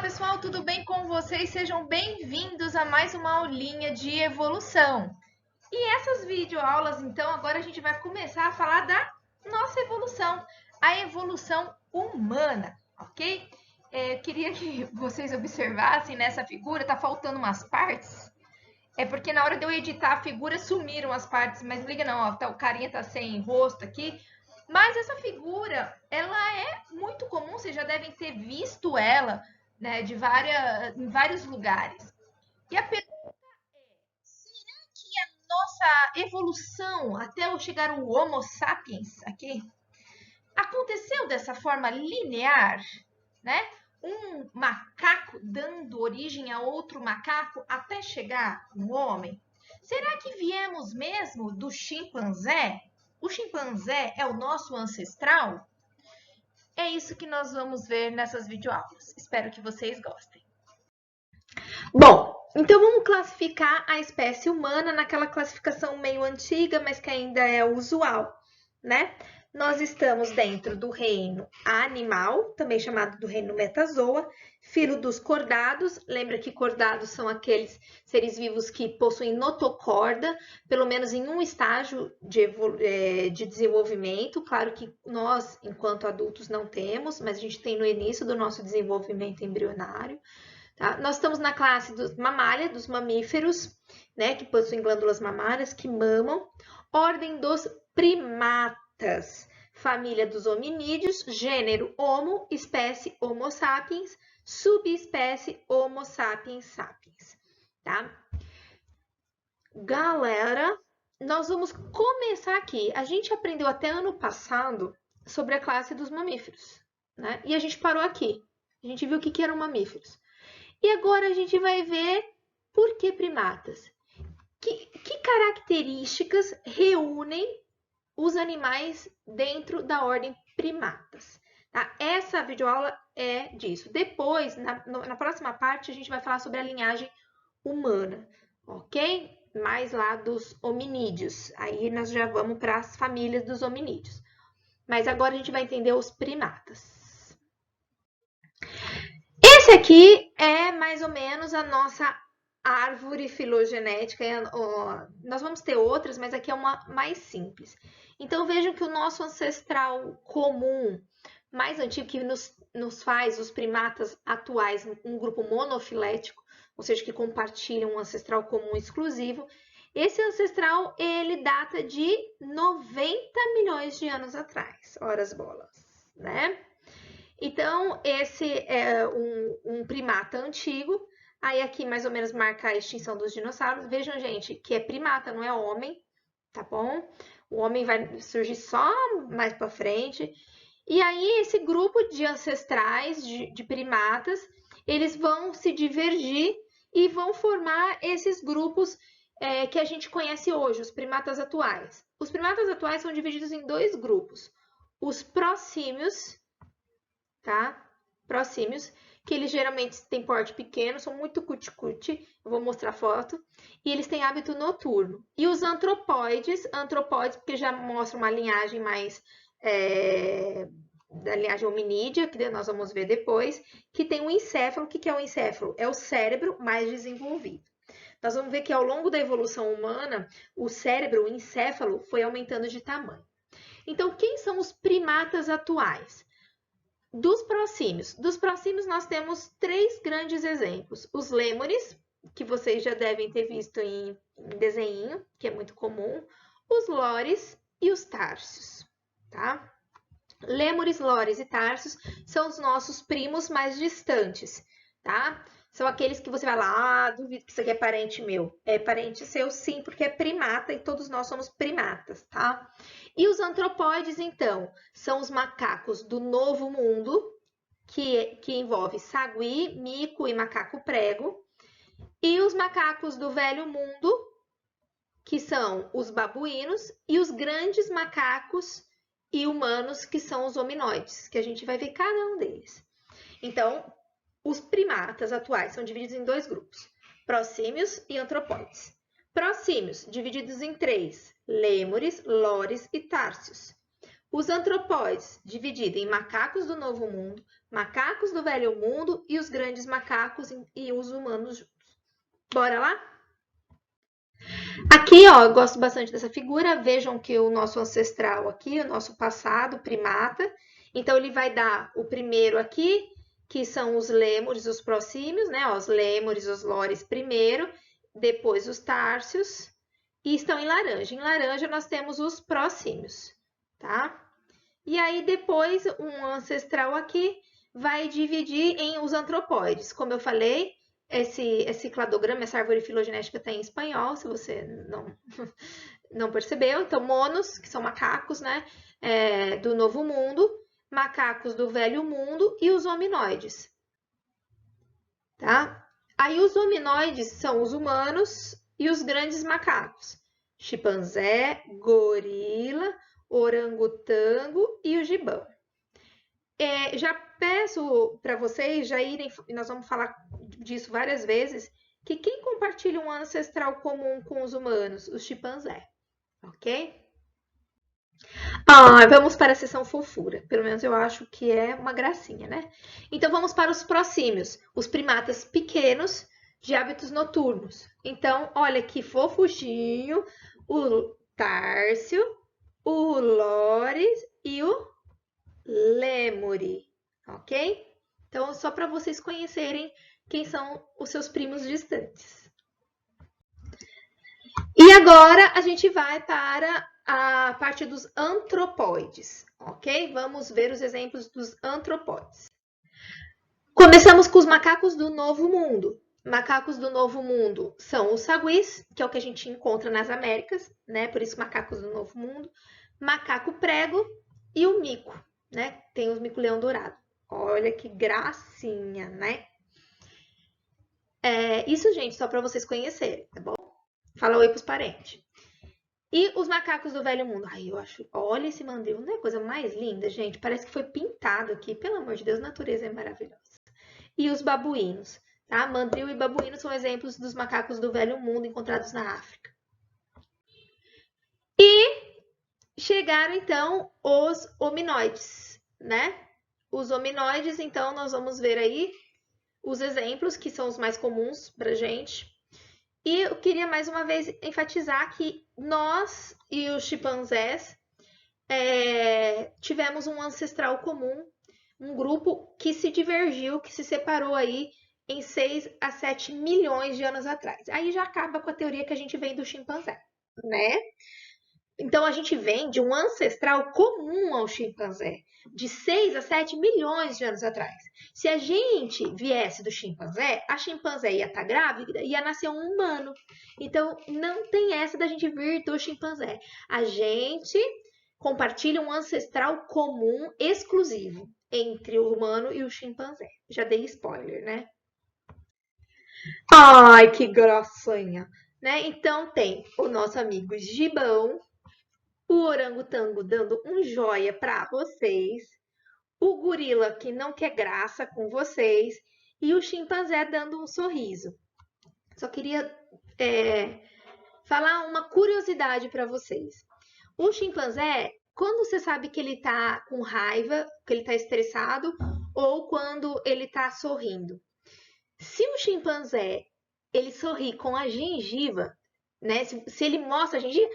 pessoal, tudo bem com vocês? Sejam bem-vindos a mais uma aulinha de evolução. E essas videoaulas, então, agora a gente vai começar a falar da nossa evolução, a evolução humana, ok? Eu queria que vocês observassem nessa figura, tá faltando umas partes. É porque na hora de eu editar a figura sumiram as partes, mas liga não, ó, o carinha tá sem rosto aqui. Mas essa figura, ela é muito comum, vocês já devem ter visto ela, né, em vários lugares. E a pergunta é, será que a nossa evolução até eu chegar ao Homo sapiens aqui aconteceu dessa forma linear, né? Um macaco dando origem a outro macaco até chegar no homem? Será que viemos mesmo do chimpanzé? O chimpanzé é o nosso ancestral? É isso que nós vamos ver nessas videoaulas. Espero que vocês gostem. Bom, então vamos classificar a espécie humana naquela classificação meio antiga, mas que ainda é usual, né? Nós estamos dentro do reino animal, também chamado do reino metazoa, filo dos cordados. Lembra que cordados são aqueles seres vivos que possuem notocorda, pelo menos em um estágio de desenvolvimento. Claro que nós, enquanto adultos, não temos, mas a gente tem no início do nosso desenvolvimento embrionário. Tá? Nós estamos na classe dos mamália, dos mamíferos, né, que possuem glândulas mamárias, que mamam. Ordem dos primatas, família dos hominídeos, gênero Homo, espécie Homo sapiens, subespécie Homo sapiens sapiens, tá? Galera, nós vamos começar aqui. A gente aprendeu até ano passado sobre a classe dos mamíferos, né? E a gente parou aqui. A gente viu o que eram mamíferos. E agora a gente vai ver por que primatas. Que características reúnem os animais dentro da ordem primatas? Tá? Essa videoaula é disso. Depois, na próxima parte, a gente vai falar sobre a linhagem humana, ok? Mais lá dos hominídeos. Aí nós já vamos para as famílias dos hominídeos. Mas agora a gente vai entender os primatas. Esse aqui é mais ou menos a nossa árvore filogenética. Nós vamos ter outras, mas aqui é uma mais simples. Então vejam que o nosso ancestral comum, mais antigo, que nos faz os primatas atuais um grupo monofilético, ou seja, que compartilham um ancestral comum exclusivo, esse ancestral ele data de 90 milhões de anos atrás, horas bolas, né? Então, esse é um primata antigo. Aí aqui mais ou menos marca a extinção dos dinossauros. Vejam, gente, que é primata, não é homem, tá bom? O homem vai surgir só mais para frente. E aí esse grupo de ancestrais de primatas, eles vão se divergir e vão formar esses grupos que a gente conhece hoje, os primatas atuais. Os primatas atuais são divididos em dois grupos. Os prosímios, tá? Prosímios, que eles geralmente têm porte pequeno, são muito cuti-cuti, eu vou mostrar a foto, e eles têm hábito noturno. E os antropóides, porque já mostra uma linhagem mais da linhagem hominídea, que nós vamos ver depois, que tem um encéfalo. O que é o encéfalo? É o cérebro mais desenvolvido. Nós vamos ver que ao longo da evolução humana, o cérebro, o encéfalo, foi aumentando de tamanho. Então, quem são os primatas atuais? Dos prosímios nós temos três grandes exemplos. Os lêmures, que vocês já devem ter visto em desenho, que é muito comum. Os lores e os társios, tá? Lêmures, lores e társios são os nossos primos mais distantes, tá? São aqueles que você vai lá, duvido que isso aqui é parente meu. É parente seu, sim, porque é primata e todos nós somos primatas, tá? E os antropóides, então, são os macacos do Novo Mundo, que envolve sagui, mico e macaco prego. E os macacos do Velho Mundo, que são os babuínos, e os grandes macacos e humanos, que são os hominoides, que a gente vai ver cada um deles. Então, os primatas atuais são divididos em dois grupos, prosímios e antropóides. Prosímios, divididos em três, lêmures, lores e társios. Os antropóides, divididos em macacos do Novo Mundo, Macacos do Velho Mundo e os grandes macacos e os humanos juntos. Bora lá? Aqui, ó, eu gosto bastante dessa figura. Vejam que o nosso ancestral aqui, o nosso passado, primata. Então, ele vai dar o primeiro aqui, que são os lêmures, os prosímios, né? Ó, os lêmures, os lores primeiro, depois os társios, e estão em laranja. Em laranja, nós temos os prosímios, tá? E aí, depois, um ancestral aqui vai dividir em os antropóides. Como eu falei, esse cladograma, essa árvore filogenética está em espanhol, se você não percebeu. Então, monos, que são macacos, né, do Novo Mundo, macacos do Velho Mundo e os hominoides, tá? Aí, os hominoides são os humanos e os grandes macacos. Chimpanzé, gorila, orangotango e o gibão. Já peço para vocês já irem, e nós vamos falar disso várias vezes, que quem compartilha um ancestral comum com os humanos? Os chimpanzés, ok? Vamos para a seção fofura. Pelo menos eu acho que é uma gracinha, né? Então vamos para os prosímios, os primatas pequenos de hábitos noturnos. Então, olha que fofuchinho, o társio, o lores e o lêmure, ok? Então, só para vocês conhecerem quem são os seus primos distantes. E agora a gente vai para a parte dos antropóides, ok? Vamos ver os exemplos dos antropóides. Começamos com os macacos do Novo Mundo. Macacos do Novo Mundo são os saguis, que é o que a gente encontra nas Américas, né? Por isso macacos do Novo Mundo. Macaco prego e o mico, né? Tem os mico-leão dourado. Olha que gracinha, né? Isso, gente, só para vocês conhecerem, tá bom? Fala oi pros parentes. E os macacos do Velho Mundo. Ai, eu acho... Olha esse mandril, não é a coisa mais linda, gente? Parece que foi pintado aqui. Pelo amor de Deus, a natureza é maravilhosa. E os babuínos, tá? Mandril e babuíno são exemplos dos macacos do Velho Mundo encontrados na África. E chegaram, então, os hominoides, né? Os hominoides, então, nós vamos ver aí os exemplos, que são os mais comuns pra gente. E eu queria mais uma vez enfatizar que nós e os chimpanzés tivemos um ancestral comum, um grupo que se divergiu, que se separou aí em 6 a 7 milhões de anos atrás. Aí já acaba com a teoria que a gente vem do chimpanzé, né? Então, a gente vem de um ancestral comum ao chimpanzé, de 6 a 7 milhões de anos atrás. Se a gente viesse do chimpanzé, a chimpanzé ia estar grávida, ia nascer um humano. Então, não tem essa da gente vir do chimpanzé. A gente compartilha um ancestral comum exclusivo entre o humano e o chimpanzé. Já dei spoiler, né? Ai, que gracinha! Né? Então, tem o nosso amigo Gibão, o orangotango dando um joia para vocês, o gorila que não quer graça com vocês e o chimpanzé dando um sorriso. Só queria falar uma curiosidade para vocês. O chimpanzé, quando você sabe que ele está com raiva, que ele está estressado, ou quando ele está sorrindo? Se o chimpanzé ele sorri com a gengiva, né? Se ele mostra a gengiva,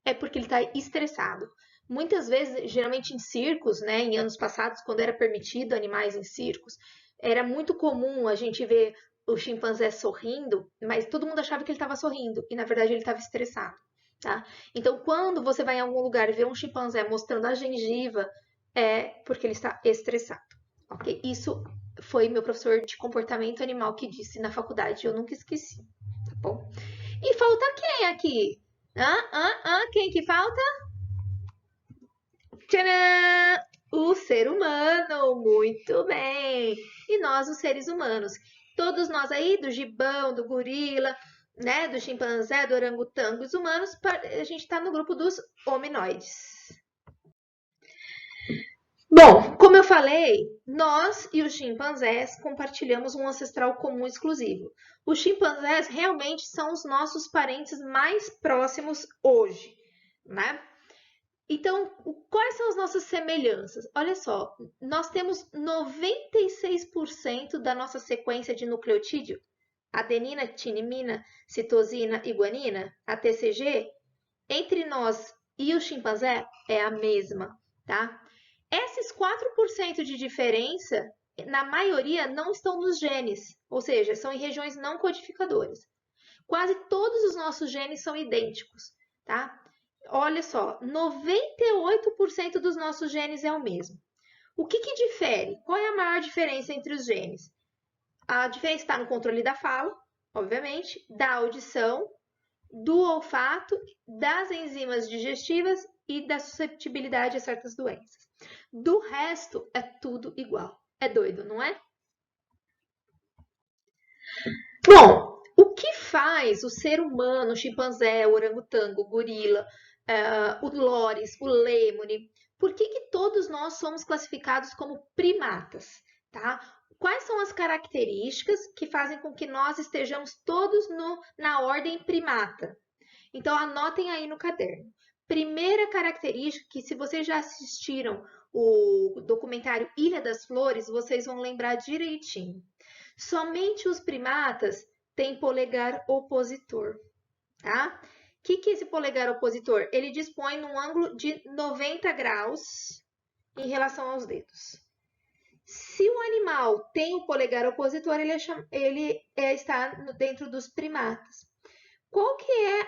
é porque ele está estressado. Muitas vezes, geralmente em circos, né, em anos passados, quando era permitido animais em circos, era muito comum a gente ver o chimpanzé sorrindo, mas todo mundo achava que ele estava sorrindo e na verdade ele estava estressado, tá? Então, quando você vai em algum lugar e vê um chimpanzé mostrando a gengiva, é porque ele está estressado, ok? Isso foi meu professor de comportamento animal que disse na faculdade, eu nunca esqueci, tá bom? E falta quem aqui? Quem que falta? Tcharam! O ser humano, muito bem! E nós, os seres humanos. Todos nós aí, do gibão, do gorila, né, do chimpanzé, do orangotango, os humanos, a gente está no grupo dos hominoides. Bom, como eu falei, nós e os chimpanzés compartilhamos um ancestral comum exclusivo. Os chimpanzés realmente são os nossos parentes mais próximos hoje, né? Então, quais são as nossas semelhanças? Olha só, nós temos 96% da nossa sequência de nucleotídeo, adenina, tinimina, citosina e guanina, a TCG, entre nós e o chimpanzé é a mesma, tá? Esses 4% de diferença, na maioria, não estão nos genes, ou seja, são em regiões não codificadoras. Quase todos os nossos genes são idênticos, tá? Olha só, 98% dos nossos genes é o mesmo. O que difere? Qual é a maior diferença entre os genes? A diferença está no controle da fala, obviamente, da audição, do olfato, das enzimas digestivas e da susceptibilidade a certas doenças. Do resto, é tudo igual. É doido, não é? Bom, o que faz o ser humano, o chimpanzé, o orangotango, o gorila, o loris, o lêmure, por que todos nós somos classificados como primatas, tá? Quais são as características que fazem com que nós estejamos todos na ordem primata? Então, anotem aí no caderno. Primeira característica, que se vocês já assistiram o documentário Ilha das Flores, vocês vão lembrar direitinho. Somente os primatas têm polegar opositor, tá? O que é esse polegar opositor? Ele dispõe num ângulo de 90 graus em relação aos dedos. Se o animal tem o polegar opositor, está dentro dos primatas. Qual que é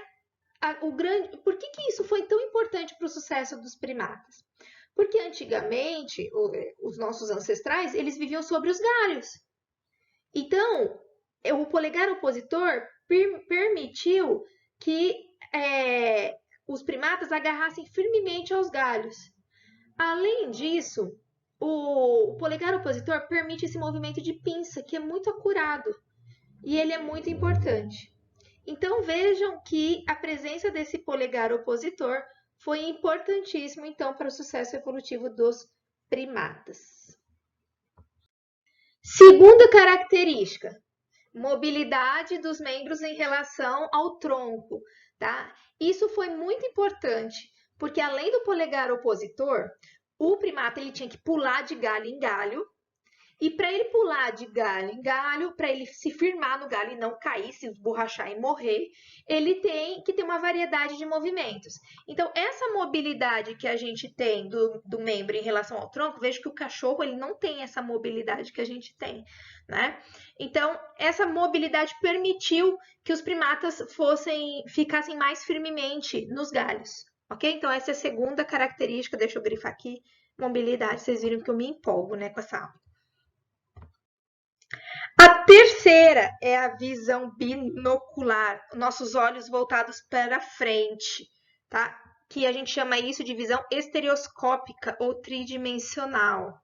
por que isso foi tão importante para o sucesso dos primatas? Porque antigamente, os nossos ancestrais, eles viviam sobre os galhos. Então, o polegar opositor permitiu que os primatas agarrassem firmemente aos galhos. Além disso, o polegar opositor permite esse movimento de pinça, que é muito acurado, e ele é muito importante. Então, vejam que a presença desse polegar opositor foi importantíssimo, então, para o sucesso evolutivo dos primatas. Segunda característica, mobilidade dos membros em relação ao tronco, tá? Isso foi muito importante, porque além do polegar opositor, o primata ele tinha que pular de galho em galho, e para ele pular de galho em galho, para ele se firmar no galho e não cair, se esborrachar e morrer, ele tem que ter uma variedade de movimentos. Então, essa mobilidade que a gente tem do membro em relação ao tronco, veja que o cachorro ele não tem essa mobilidade que a gente tem, né? Então, essa mobilidade permitiu que os primatas ficassem mais firmemente nos galhos, ok? Então, essa é a segunda característica, deixa eu grifar aqui, mobilidade. Vocês viram que eu me empolgo, né, com essa aula. A terceira é a visão binocular, nossos olhos voltados para frente, tá? Que a gente chama isso de visão estereoscópica ou tridimensional.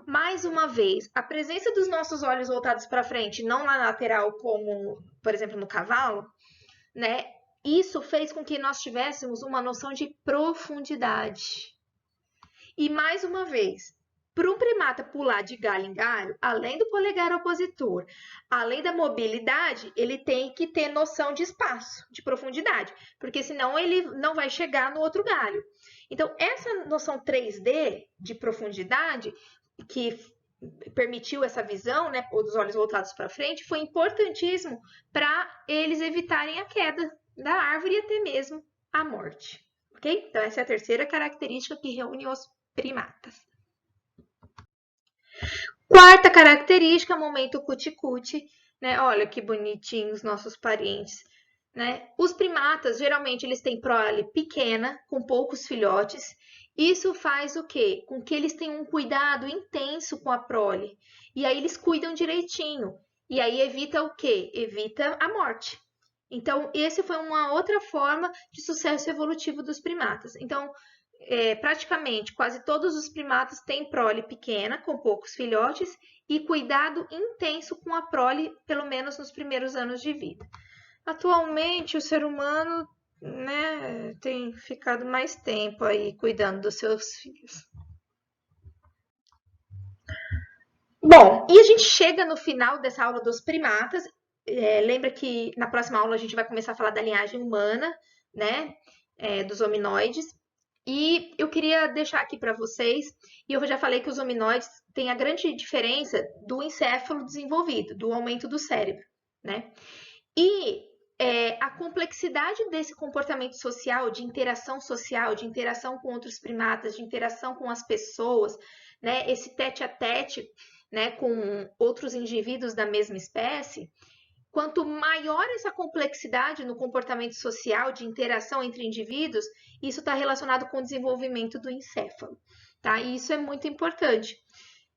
Mais uma vez, a presença dos nossos olhos voltados para frente, não na lateral, como, por exemplo, no cavalo, né? Isso fez com que nós tivéssemos uma noção de profundidade. E mais uma vez, para um primata pular de galho em galho, além do polegar opositor, além da mobilidade, ele tem que ter noção de espaço, de profundidade, porque senão ele não vai chegar no outro galho. Então, essa noção 3D de profundidade, que permitiu essa visão, né, dos olhos voltados para frente, foi importantíssimo para eles evitarem a queda da árvore e até mesmo a morte. Ok? Então, essa é a terceira característica que reúne os primatas. Quarta característica, momento cuticute, né? Olha que bonitinhos nossos parentes, né? Os primatas, geralmente, eles têm prole pequena, com poucos filhotes. Isso faz o quê? Com que eles tenham um cuidado intenso com a prole. E aí eles cuidam direitinho. E aí evita o quê? Evita a morte. Então, esse foi uma outra forma de sucesso evolutivo dos primatas. Então, praticamente quase todos os primatas têm prole pequena, com poucos filhotes, e cuidado intenso com a prole, pelo menos nos primeiros anos de vida. Atualmente, o ser humano, né, tem ficado mais tempo aí cuidando dos seus filhos. Bom, e a gente chega no final dessa aula dos primatas. Lembra que na próxima aula a gente vai começar a falar da linhagem humana, né, dos hominoides. E eu queria deixar aqui para vocês, e eu já falei que os hominoides têm a grande diferença do encéfalo desenvolvido, do aumento do cérebro, né? E a complexidade desse comportamento social, de interação com outros primatas, de interação com as pessoas, né? Esse tete a tete, né, com outros indivíduos da mesma espécie, quanto maior essa complexidade no comportamento social de interação entre indivíduos, isso está relacionado com o desenvolvimento do encéfalo, tá? E isso é muito importante.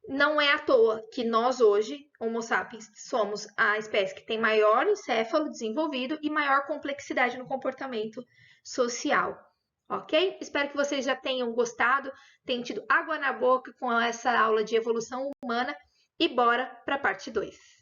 Não é à toa que nós hoje, Homo sapiens, somos a espécie que tem maior encéfalo desenvolvido e maior complexidade no comportamento social, ok? Espero que vocês já tenham gostado, tenham tido água na boca com essa aula de evolução humana e bora para a parte 2.